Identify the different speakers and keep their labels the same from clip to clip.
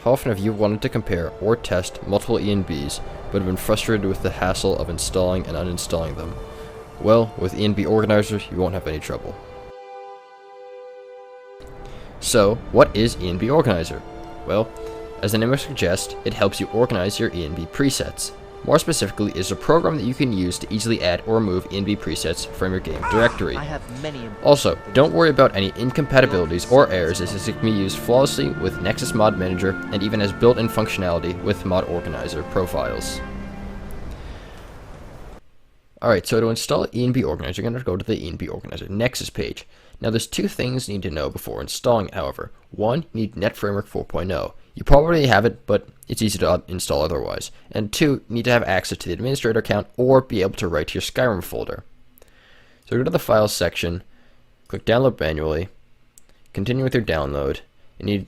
Speaker 1: how often have you wanted to compare or test multiple ENBs, but have been frustrated with the hassle of installing and uninstalling them? Well, with ENB organizers, you won't have any trouble. So, what is ENB Organizer? Well, as the name would suggest, it helps you organize your ENB presets. More specifically, it is a program that you can use to easily add or remove ENB presets from your game directory. Also, don't worry about any incompatibilities or errors, as it can be used flawlessly with Nexus Mod Manager and even has built-in functionality with Mod Organizer profiles. Alright, so to install ENB Organizer, you're going to go to the ENB Organizer Nexus page. Now there's two things you need to know before installing it, however. One, you need Net Framework 4.0. You probably have it, but it's easy to install otherwise. And two, you need to have access to the administrator account or be able to write to your Skyrim folder. So go to the Files section, click Download Manually, continue with your download. You need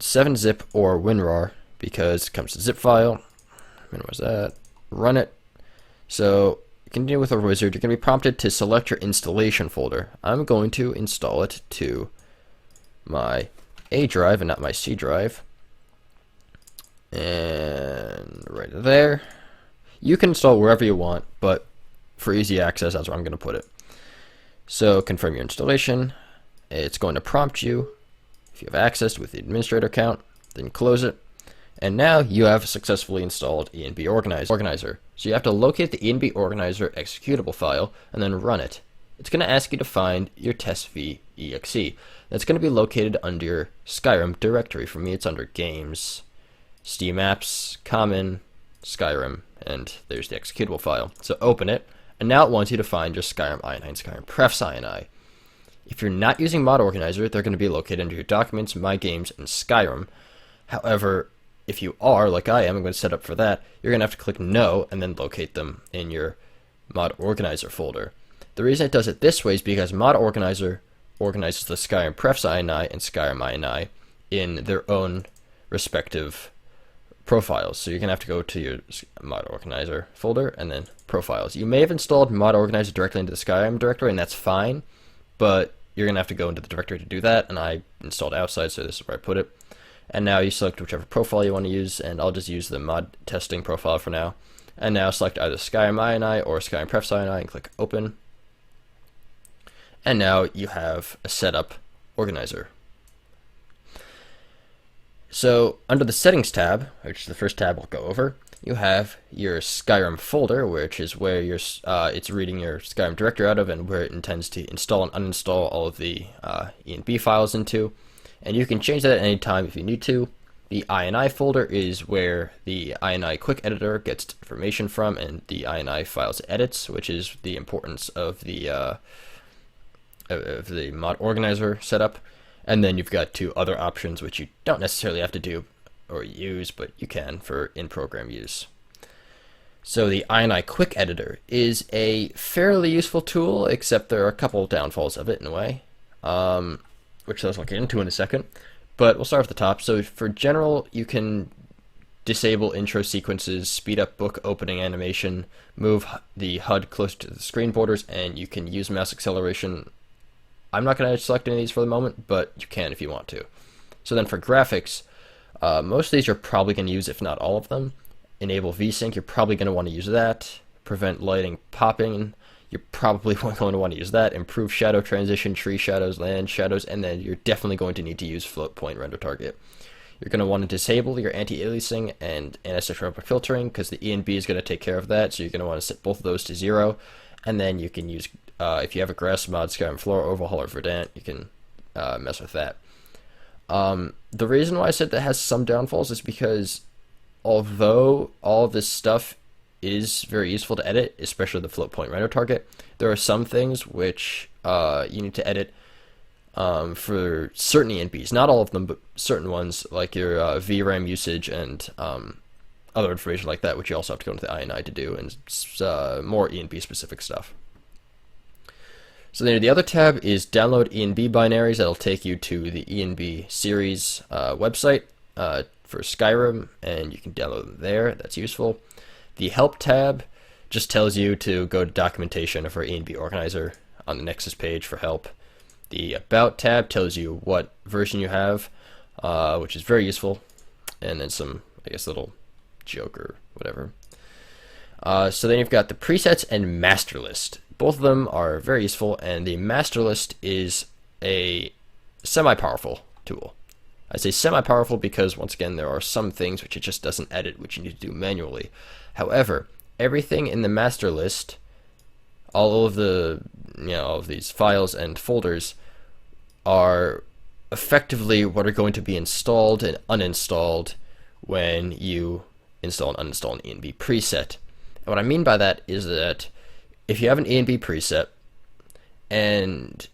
Speaker 1: 7-zip or WinRAR because it comes to zip file. Minimize that. Run it. So continue with a wizard. You're going to be prompted to select your installation folder. I'm going to install it to my A drive and not my C drive. And right there. You can install wherever you want, but for easy access, that's where I'm going to put it. So confirm your installation. It's going to prompt you if you have access with the administrator account, then close it. And now you have successfully installed ENB Organizer. So you have to locate the ENB Organizer executable file and then run it. It's going to ask you to find your testv.exe. That's going to be located under your Skyrim directory. For me, it's under Games, Steam Apps, Common, Skyrim, and there's the executable file. So open it, and now it wants you to find your Skyrim INI and Skyrim Prefs INI. If you're not using Mod Organizer, they're going to be located under your Documents, My Games, and Skyrim. However, if you are, like I am, I'm going to set up for that, you're going to have to click No and then locate them in your Mod Organizer folder. The reason it does it this way is because Mod Organizer organizes the Skyrim Prefs INI and Skyrim INI in their own respective profiles. So you're going to have to go to your Mod Organizer folder and then Profiles. You may have installed Mod Organizer directly into the Skyrim directory, and that's fine, but you're going to have to go into the directory to do that, and I installed outside, so this is where I put it. And now you select whichever profile you want to use, and I'll just use the mod testing profile for now. And now select either Skyrim INI or Skyrim Prefs INI and click Open. And now you have a setup organizer. So under the Settings tab, which is the first tab we'll go over, you have your Skyrim folder, which is where it's reading your Skyrim directory out of and where it intends to install and uninstall all of the ENB files into. And you can change that at any time if you need to. The INI folder is where the INI quick editor gets information from, and the INI files edits, which is the importance of the mod organizer setup. And then you've got two other options which you don't necessarily have to do or use, but you can for in-program use. So the INI quick editor is a fairly useful tool, except there are a couple of downfalls of it in a way. Which I'll get into in a second, but we'll start at the top. So for general, you can disable intro sequences, speed up book opening animation, move the HUD close to the screen borders, and you can use mouse acceleration. I'm not going to select any of these for the moment, but you can if you want to. So then for graphics, most of these you're probably going to use, if not all of them. Enable VSync, you're probably going to want to use that. Prevent lighting popping, you're probably going to want to use that. Improve shadow transition, tree shadows, land shadows, and then you're definitely going to need to use float point render target. You're going to want to disable your anti-aliasing and anisotropic filtering because the ENB is going to take care of that, so you're going to want to set both of those to 0. And then you can use, if you have a grass mod, Skyrim Floor, Overhaul, or Verdant, you can mess with that. The reason why I said that has some downfalls is because although all of this stuff is very useful to edit, especially the float point render target, there are some things which you need to edit for certain ENBs, not all of them, but certain ones, like your VRAM usage and other information like that, which you also have to go into the INI to do, and more ENB specific stuff. So then the other tab is download ENB binaries. That'll take you to the ENB series website for Skyrim, and you can download them there. That's useful. The Help tab just tells you to go to documentation for ENB Organizer on the Nexus page for help. The About tab tells you what version you have, which is very useful. and then some, I guess, little joke or whatever. So then you've got the presets and master list. Both of them are very useful, and the master list is a semi-powerful tool. I say semi-powerful because, once again, there are some things which it just doesn't edit, which you need to do manually. However, everything in the master list, all of the, all of these files and folders are effectively what are going to be installed and uninstalled when you install and uninstall an ENB preset. And what I mean by that is that if you have an ENB preset and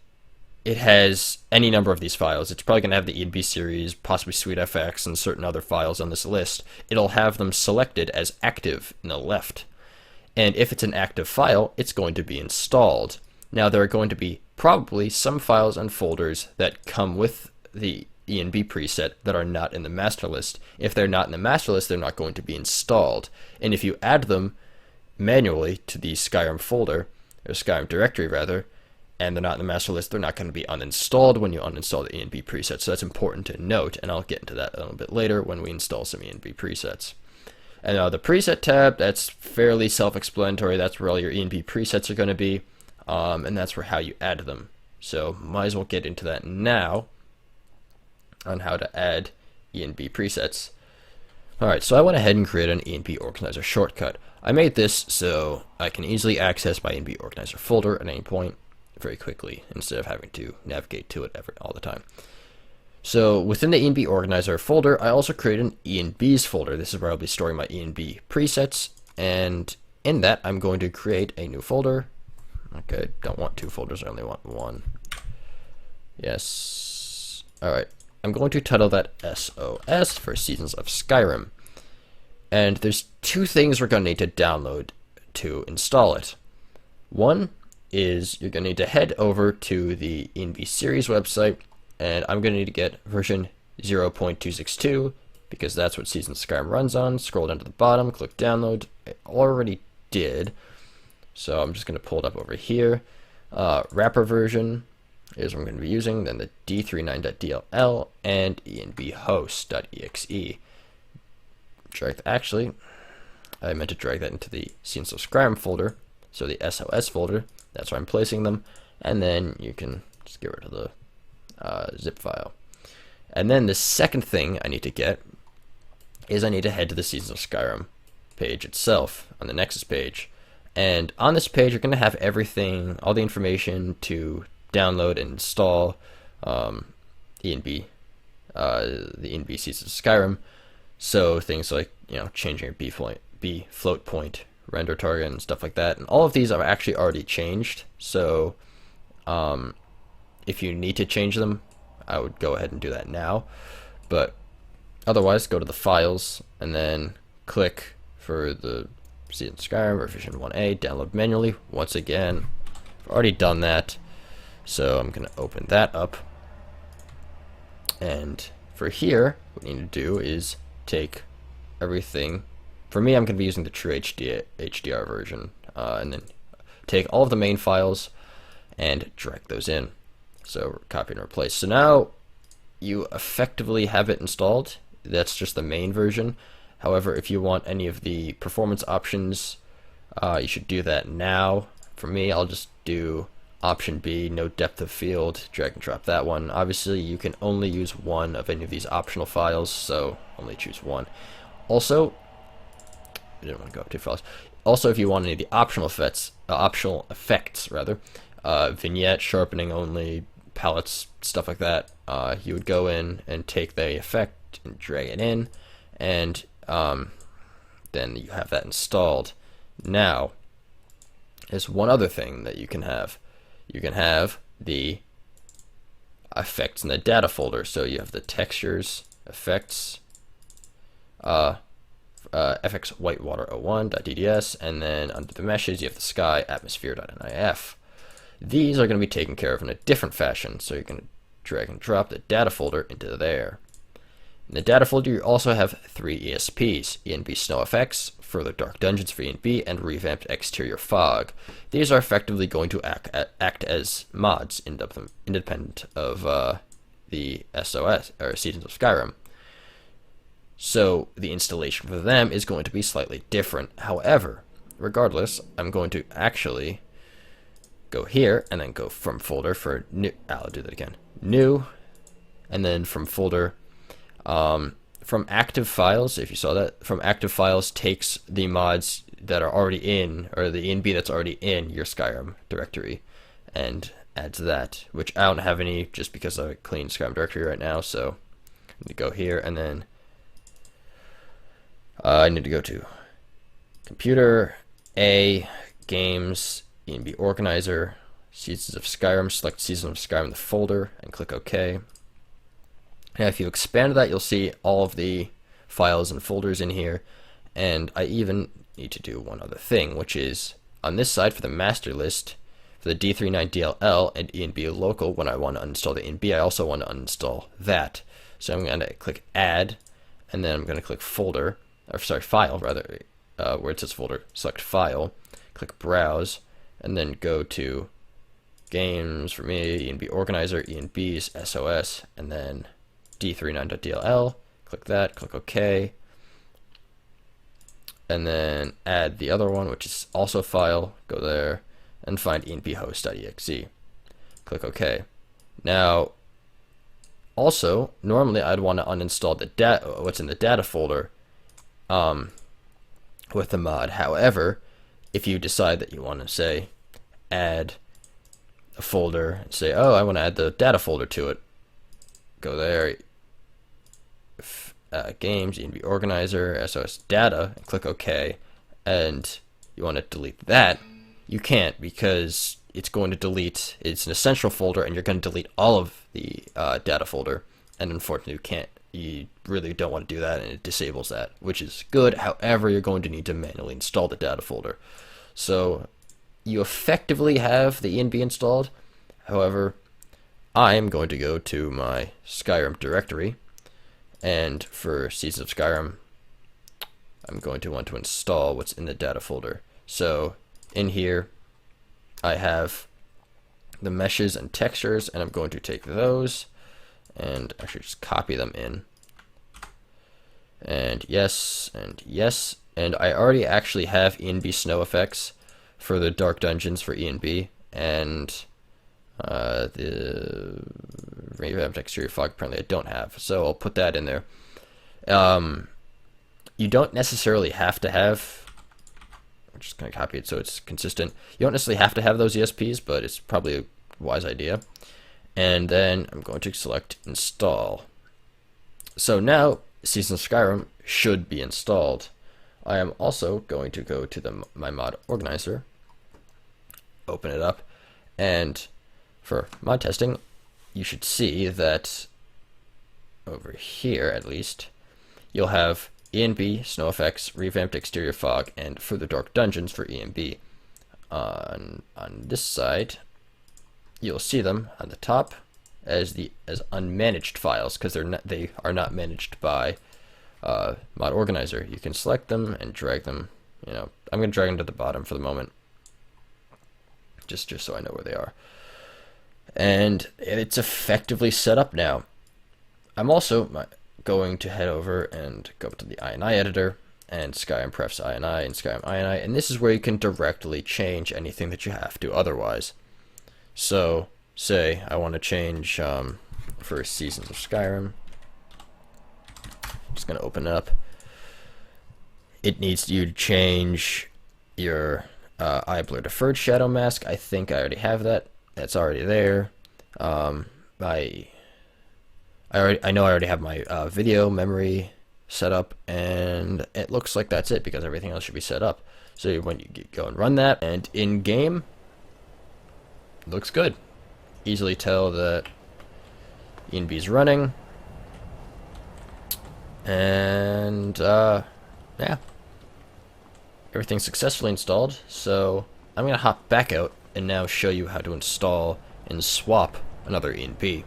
Speaker 1: it has any number of these files, it's probably going to have the ENB series, possibly SweetFX, and certain other files on this list. It'll have them selected as active in the left. And if it's an active file, it's going to be installed. Now, there are going to be probably some files and folders that come with the ENB preset that are not in the master list. If they're not in the master list, they're not going to be installed. And if you add them manually to the Skyrim folder, or Skyrim directory rather, and they're not in the master list, they're not going to be uninstalled when you uninstall the ENB preset. So that's important to note, and I'll get into that a little bit later when we install some ENB presets. And the preset tab, that's fairly self-explanatory. That's where all your ENB presets are going to be, and that's where how you add them. So might as well get into that now on how to add ENB presets. Alright, so I went ahead and created an ENB organizer shortcut. I made this so I can easily access my ENB organizer folder at any point very quickly instead of having to navigate to it all the time. So within the ENB organizer folder, I also created an ENBs folder. This is where I'll be storing my ENB presets, and in that I'm going to create a new folder. Okay, don't want two folders, I only want one. Yes. Alright, I'm going to title that SOS for Seasons of Skyrim. And there's two things we're going to need to download to install it. One is you're going to need to head over to the ENB series website, and I'm going to need to get version 0.262 because that's what Seasons of Skyrim runs on. Scroll down to the bottom, click download. It already did, so I'm just going to pull it up over here. Wrapper version is what I'm going to be using, then the d39.dll and enbhost.exe. Actually, I meant to drag that into the Seasons of Skyrim folder, so the SOS folder. That's where I'm placing them, and then you can just get rid of the zip file. And then the second thing I need to get is I need to head to the Seasons of Skyrim page itself, on the Nexus page. And on this page, you're going to have everything, all the information to download and install ENB, the ENB Seasons of Skyrim. So things like, changing your B float point render target and stuff like that. And all of these are actually already changed. So if you need to change them, I would go ahead and do that now. But otherwise, go to the files and then click for the Seasons of Skyrim revision 1A, download manually. Once again, I've already done that. So I'm going to open that up. And for here, what we need to do is take everything. For me, I'm going to be using the true HDR version, and then take all of the main files and drag those in. So copy and replace. So now you effectively have it installed. That's just the main version. However, if you want any of the performance options, you should do that now. For me, I'll just do option B, no depth of field, drag and drop that one. Obviously, you can only use one of any of these optional files, so only choose one. Also, I didn't want to go up too fast. Also, if you want any of the optional effects, vignette, sharpening only, palettes, stuff like that, you would go in and take the effect and drag it in, and then you have that installed. Now, there's one other thing that you can have. You can have the effects in the data folder. So you have the textures, effects, FX whitewater01.dds, and then under the meshes you have the sky atmosphere.nif. These are going to be taken care of in a different fashion, so you're going to drag and drop the data folder into there. In the data folder you also have three ESPs, ENB Snow FX, Further Dark Dungeons for ENB, and Revamped Exterior Fog. These are effectively going to act as mods independent of the SOS, or Seasons of Skyrim. So the installation for them is going to be slightly different. However, regardless, I'm going to actually go here and then go from folder for new. I'll do that again. New, and then from folder. From active files, if you saw that, from active files takes the mods that are already in, or the ENB that's already in your Skyrim directory, and adds that, which I don't have any just because I clean Skyrim directory right now, so I need to go here, and then I need to go to Computer, A, Games, ENB Organizer, Seasons of Skyrim, select Season of Skyrim in the folder, and click OK. Now if you expand that, you'll see all of the files and folders in here, and I even need to do one other thing, which is on this side for the master list, for the D39DLL and ENB local, when I want to uninstall the ENB, I also want to uninstall that. So I'm going to click Add, and then I'm going to click Folder, or sorry, File rather, where it says Folder, select File, click Browse, and then go to Games for me, ENB Organizer, ENB's SOS, and then D39.dll, click that, click OK, and then add the other one, which is also File, go there, and find enbhost.exe, click OK. Now, also, normally I'd want to uninstall the what's in the data folder with the mod. However, if you decide that you want to, say, add a folder, and say, oh, I want to add the data folder to it, go there, Games, ENB Organizer, SOS Data, and click OK, and you want to delete that, you can't, because it's going to delete, it's an essential folder, and you're going to delete all of the data folder, and unfortunately you really don't want to do that, and it disables that, which is good. However, you're going to need to manually install the data folder. So you effectively have the ENB installed. However, I am going to go to my Skyrim directory, and for Seasons of Skyrim, I'm going to want to install what's in the data folder. So in here, I have the meshes and textures, and I'm going to take those and actually just copy them in. And yes, and I already actually have ENB snow effects for the dark dungeons for ENB, and the revamped exterior fog apparently I don't have, so I'll put that in there. You don't necessarily have to have, I'm just going to copy it so it's consistent. You don't necessarily have to have those ESPs, but it's probably a wise idea. And then I'm going to select Install. So now Seasons of Skyrim should be installed. I am also going to go to my mod organizer, open it up, and for mod testing, you should see that over here, at least, you'll have ENB, Snow Effects, Revamped Exterior Fog, and Further Dark Dungeons for ENB. On this side, you'll see them on the top as unmanaged files, because they are not managed by mod organizer. You can select them and drag them. I'm going to drag them to the bottom for the moment, just so I know where they are. And it's effectively set up now. I'm also going to head over and go to the INI editor and Skyrim Prefs INI and Skyrim INI, and this is where you can directly change anything that you have to otherwise. So, say I want to change for Seasons of Skyrim. I'm just going to open it up. It needs you to change your eye blur deferred shadow mask. I think I already have that. That's already there. I know I already have my video memory set up, and it looks like that's it because everything else should be set up. So when you go and run that, and in game, looks good. Easily tell that ENB is running, and yeah, everything's successfully installed. So I'm gonna hop back out and now show you how to install and swap another ENB.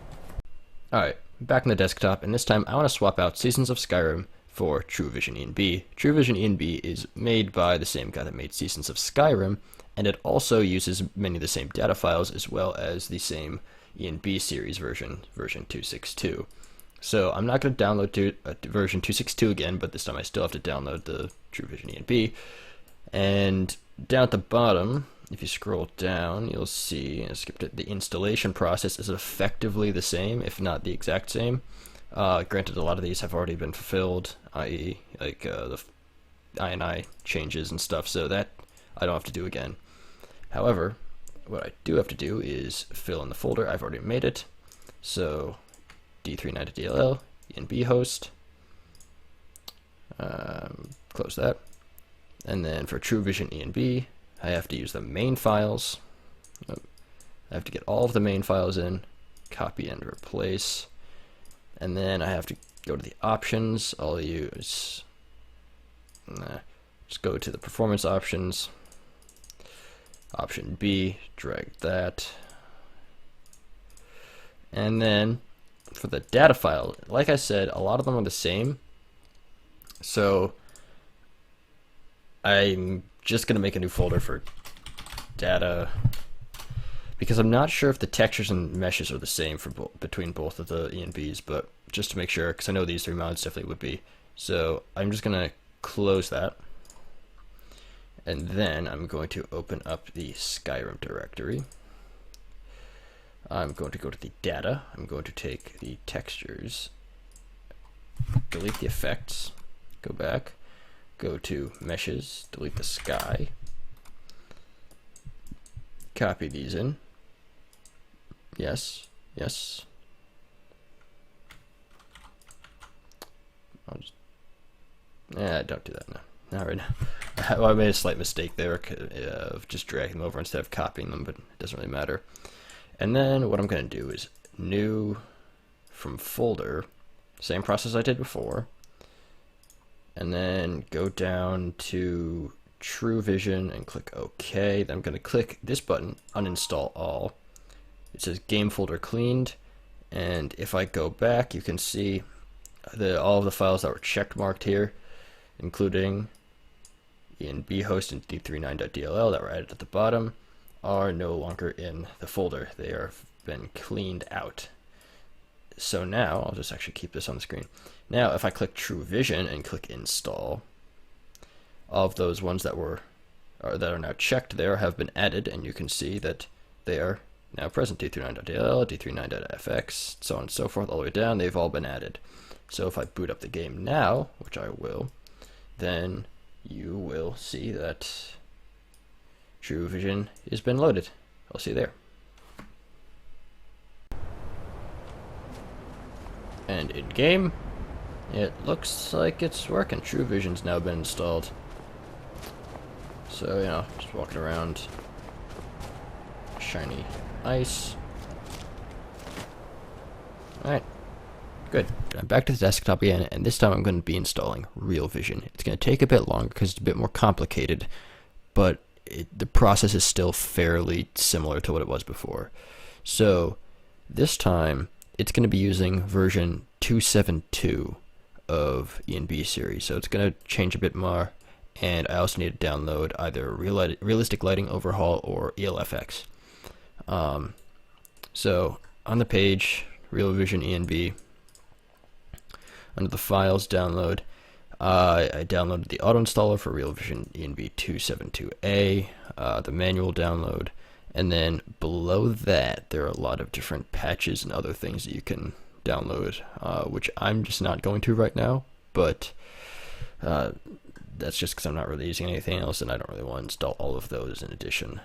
Speaker 1: Alright, back on the desktop, and this time I want to swap out Seasons of Skyrim for TrueVision ENB. TrueVision ENB is made by the same guy that made Seasons of Skyrim, and it also uses many of the same data files as well as the same ENB series version 262. So I'm not going to download version 2.6.2 again, but this time I still have to download the TrueVision ENB. And down at the bottom, if you scroll down, you'll see, I skipped it, the installation process is effectively the same, if not the exact same. Granted, a lot of these have already been fulfilled, i.e. like the INI changes and stuff, so that I don't have to do again. However, what I do have to do is fill in the folder. I've already made it. So D39.dll, ENB host, close that. And then for TrueVision ENB, I have to use the main files. I have to get all of the main files in, copy and replace. And then I have to go to the options. I'll use, just go to the performance options. Option B, drag that. And then for the data file, like I said, a lot of them are the same. So I'm just going to make a new folder for data, because I'm not sure if the textures and meshes are the same for between both of the ENBs, but just to make sure, because I know these three mods definitely would be. So I'm just going to close that. And then I'm going to open up the Skyrim directory. I'm going to go to the data. I'm going to take the textures, delete the effects, go back, go to meshes, delete the sky, copy these in. Yes, yes. Don't do that now. Not right now. I made a slight mistake there of just dragging them over instead of copying them, but it doesn't really matter. And then what I'm going to do is new from folder, same process I did before, and then go down to TrueVision and click OK. Then I'm going to click this button, uninstall all. It says game folder cleaned, and if I go back, you can see all of the files that were check marked here, including ENB host and D39.dll that were added at the bottom, are no longer in the folder. They have been cleaned out. So now, I'll just actually keep this on the screen. Now, if I click TrueVision and click install, all of those ones that are now checked there have been added, and you can see that they are now present. D39.dll, D39.fx, so on and so forth, all the way down. They've all been added. So if I boot up the game now, which I will, then you will see that TrueVision has been loaded. I'll see you there. And in game, it looks like it's working. TrueVision's now been installed. So, you know, just walking around. Shiny ice. Alright. Good. I'm back to the desktop again, and this time I'm going to be installing RealVision. It's going to take a bit longer because it's a bit more complicated, but the process is still fairly similar to what it was before. So this time it's going to be using version 2.7.2 of ENB series, so it's going to change a bit more, and I also need to download either Realistic Lighting Overhaul or ELFX. So on the page, RealVision ENB, under the files download, I downloaded the auto installer for RealVision ENB 2.7.2a, the manual download, and then below that there are a lot of different patches and other things that you can download, which I'm just not going to right now, but that's just because I'm not really using anything else, and I don't really want to install all of those in addition.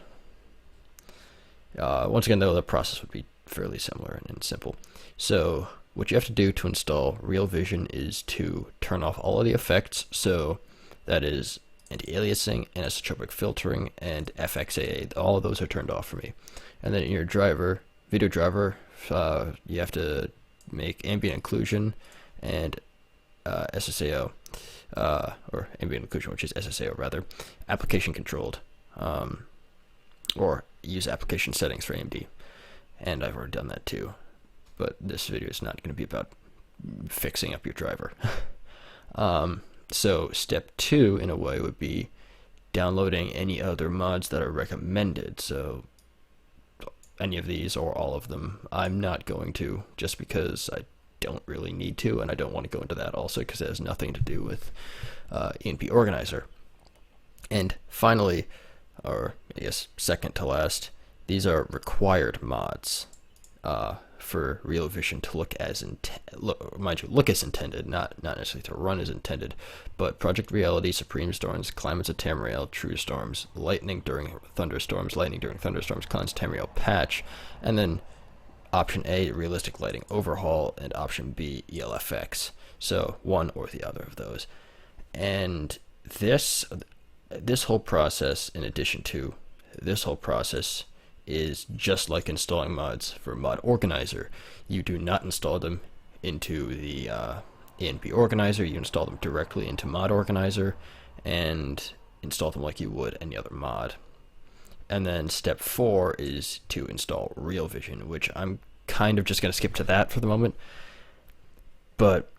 Speaker 1: Once again, though, the process would be fairly similar and simple. So what you have to do to install RealVision is to turn off all of the effects, so that is anti-aliasing, anisotropic filtering, and FXAA. All of those are turned off for me. And then in your driver, video driver, you have to make ambient occlusion and SSAO, or ambient occlusion, which is SSAO rather, application controlled, or use application settings for AMD. And I've already done that too. But this video is not going to be about fixing up your driver. So step 2, in a way, would be downloading any other mods that are recommended. So any of these or all of them. I'm not going to, just because don't really need to, and I don't want to go into that also because it has nothing to do with ENB Organizer. And finally, or I guess second to last, these are required mods for RealVision to look as intended, not necessarily to run as intended. But Project Reality, Supreme Storms, Climates of Tamriel, True Storms, Lightning during Thunderstorms, Climates of Tamriel patch, and then option A, Realistic Lighting Overhaul, and option B, ELFX. So one or the other of those. And this whole process, in addition to this whole process, is just like installing mods for Mod Organizer. You do not install them into the ENB Organizer. You install them directly into Mod Organizer and install them like you would any other mod. And then step 4 is to install RealVision, which I'm kind of just going to skip to that for the moment. But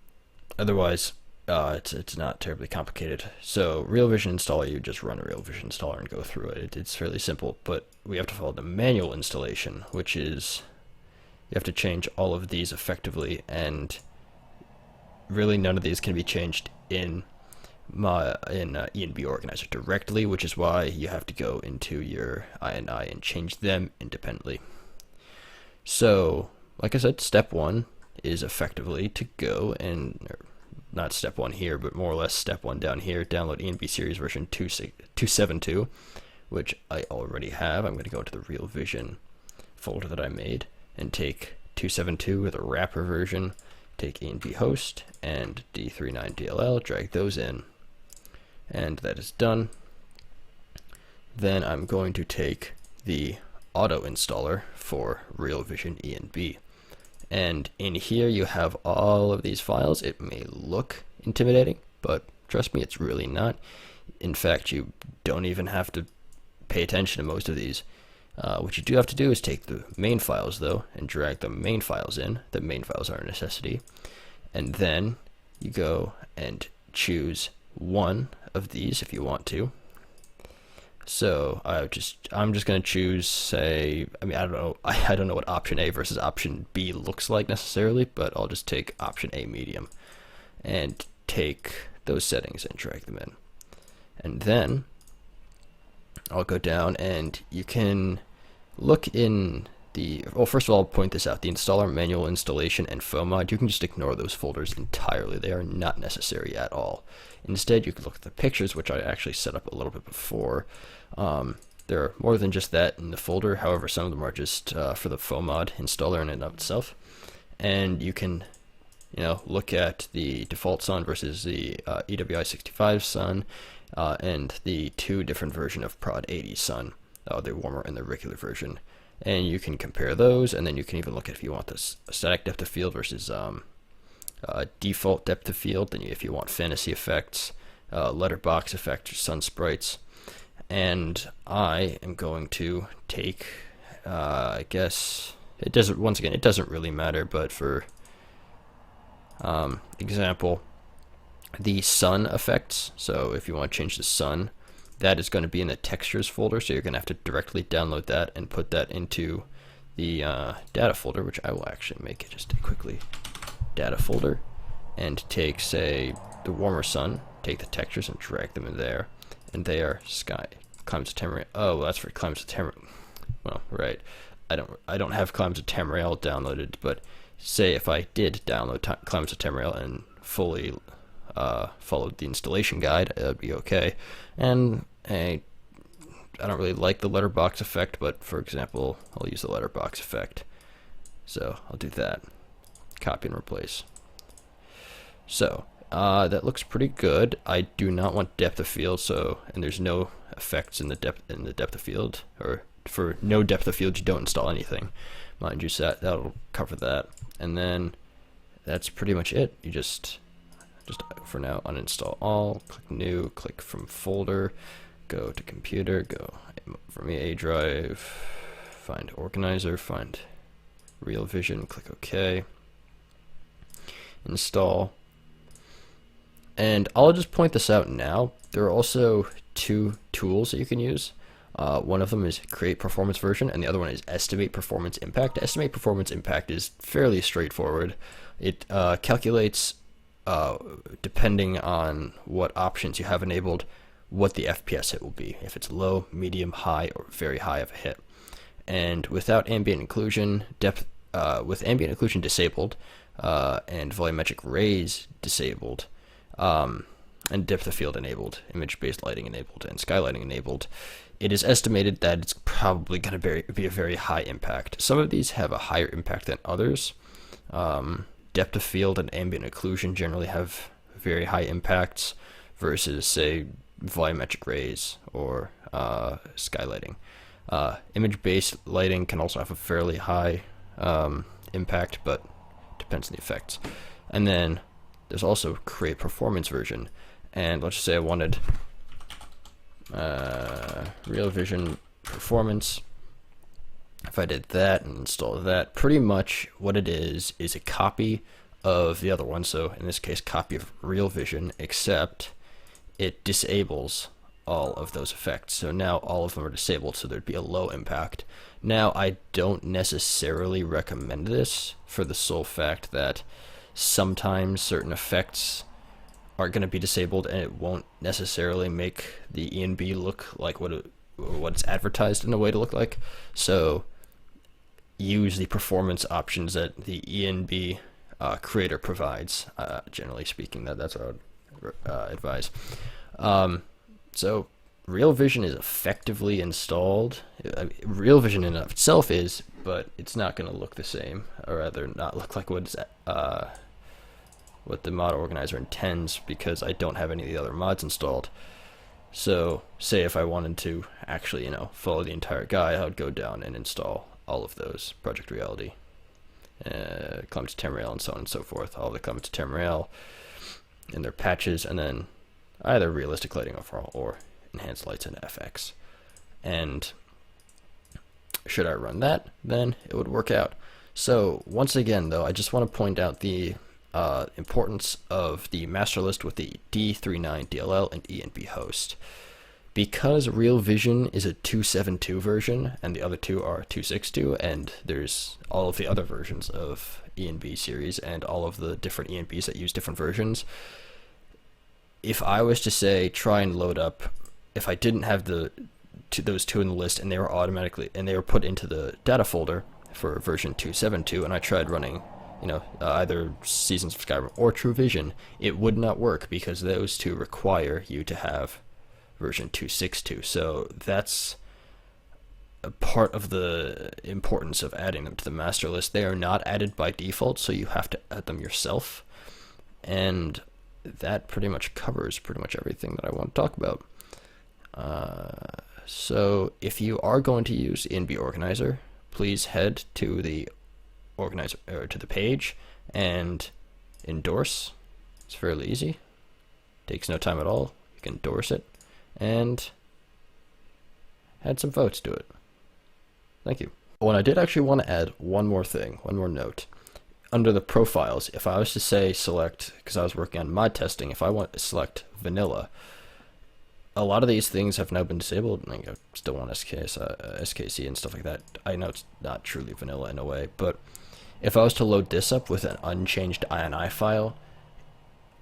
Speaker 1: otherwise, it's not terribly complicated. So RealVision installer, you just run a RealVision installer and go through it. It's fairly simple, but we have to follow the manual installation, which is you have to change all of these effectively, and really none of these can be changed in ENB Organizer directly, which is why you have to go into your INI and change them independently. So, like I said, step 1 is effectively to go and, not step 1 here, but more or less step 1 down here, download ENB series version 272, which I already have. I'm going to go to the RealVision folder that I made and take 272 with a wrapper version, take ENB host and D39DLL, drag those in, and that is done. Then I'm going to take the auto installer for RealVision ENB. And in here you have all of these files. It may look intimidating, but trust me, it's really not. In fact, you don't even have to pay attention to most of these. What you do have to do is take the main files, though, and drag the main files in. The main files are a necessity. And then you go and choose one of these if you want to. So I'm just going to choose, say, I don't know what option A versus option B looks like necessarily, but I'll just take option A medium and take those settings and drag them in. And then I'll go down and you can look in the, well, first of all, I'll point this out, the installer, manual installation, and FOMod, you can just ignore those folders entirely. They are not necessary at all. Instead, you can look at the pictures, which I actually set up a little bit before. There are more than just that in the folder. However, some of them are just for the FOMod installer in and of itself. And you can, look at the default sun versus the EWI 65 sun, and the two different version of Prod 80 sun, the warmer and the regular version. And you can compare those, and then you can even look at if you want this static depth of field versus default depth of field, then if you want fantasy effects, letterbox effects, or sun sprites. And I am going to take, I guess, it doesn't really matter, but for example, the sun effects. So if you want to change the sun, that is going to be in the textures folder, so you're going to have to directly download that and put that into the data folder, which I will actually make it just quickly. Data folder, and take, say, the warmer sun, take the textures and drag them in there, and they are Climates of Tamriel. Oh, well, that's for Climates of Tamriel. Well, right. I don't have Climates of Tamriel downloaded, but say if I did download Climates of Tamriel and fully followed the installation guide, it would be okay. And I don't really like the letterbox effect, but for example, I'll use the letterbox effect. So I'll do that. Copy and replace. So that looks pretty good. I do not want depth of field, and there's no effects in the depth of field, or for no depth of field you don't install anything. Mind you, that'll cover that. And then that's pretty much it. You just for now uninstall all, click new, click from folder, go to computer, go for me A drive, find organizer, find RealVision, click OK, install. And I'll just point this out now. There are also two tools that you can use. One of them is create performance version, and the other one is estimate performance impact. Estimate performance impact is fairly straightforward. It calculates, depending on what options you have enabled, what the FPS hit will be, if it's low, medium, high, or very high of a hit. And without ambient occlusion, with ambient occlusion disabled, and volumetric rays disabled, and depth of field enabled, image-based lighting enabled, and skylighting enabled, it is estimated that it's probably going to be a very high impact. Some of these have a higher impact than others. Depth of field and ambient occlusion generally have very high impacts versus, say, volumetric rays or skylighting. Image-based lighting can also have a fairly high impact, but depends on the effects. And then there's also create performance version. And let's just say I wanted RealVision performance. If I did that and installed that, pretty much what it is a copy of the other one. So in this case, copy of RealVision, except it disables all of those effects. So now all of them are disabled, so there'd be a low impact. Now, I don't necessarily recommend this for the sole fact that sometimes certain effects are going to be disabled and it won't necessarily make the ENB look like what it's advertised in a way to look like. So use the performance options that the ENB creator provides. Generally speaking, that's what I would advise. So RealVision is effectively installed. RealVision in and of itself is, but it's not going to look the same, or rather not look like what the mod organizer intends, because I don't have any of the other mods installed. So say if I wanted to actually, follow the entire guide, I would go down and install all of those: Project Reality, Climate to Temrail, and so on and so forth. All the Climate to Temrail and their patches, and then either realistic lighting overall or enhanced lights in FX. And should I run that, then it would work out. So once again, though, I just want to point out the importance of the master list with the D39 DLL and ENB host. Because RealVision is a 2.7.2 version and the other two are 2.6.2, and there's all of the other versions of ENB series and all of the different ENBs that use different versions, if I was to say try and load up, if I didn't have those two in the list and they were put into the data folder for version 2.7.2, and I tried running either Seasons of Skyrim or True Vision, it would not work because those two require you to have version 2.6.2. So that's a part of the importance of adding them to the master list. They are not added by default, so you have to add them yourself. And that pretty much covers everything that I want to talk about. So if you are going to use ENB Organizer, please head to the organizer or to the page and endorse. It's fairly easy. Takes no time at all. You can endorse it and add some votes to it. Thank you. Oh, and I did actually want to add one more note. Under the profiles, if I was to say select, because I was working on mod testing, if I want to select vanilla, a lot of these things have now been disabled, and I still want SKC and stuff like that. I know it's not truly vanilla in a way, but if I was to load this up with an unchanged INI file,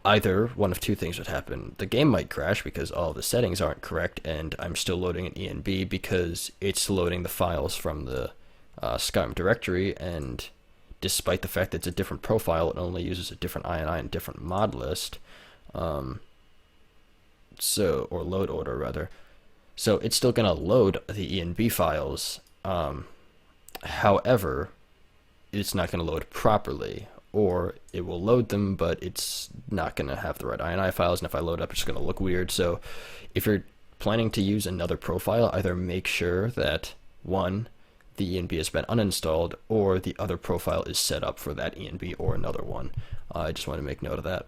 Speaker 1: either one of two things would happen. The game might crash because all of the settings aren't correct, and I'm still loading an ENB because it's loading the files from the Skyrim directory, and despite the fact that it's a different profile, it only uses a different INI and different mod list, or load order rather. So it's still going to load the ENB files. However, it's not going to load properly, or it will load them, but it's not going to have the right INI files, and if I load up, it's going to look weird. So if you're planning to use another profile, either make sure that, one, the ENB has been uninstalled, or the other profile is set up for that ENB or another one. I just want to make note of that.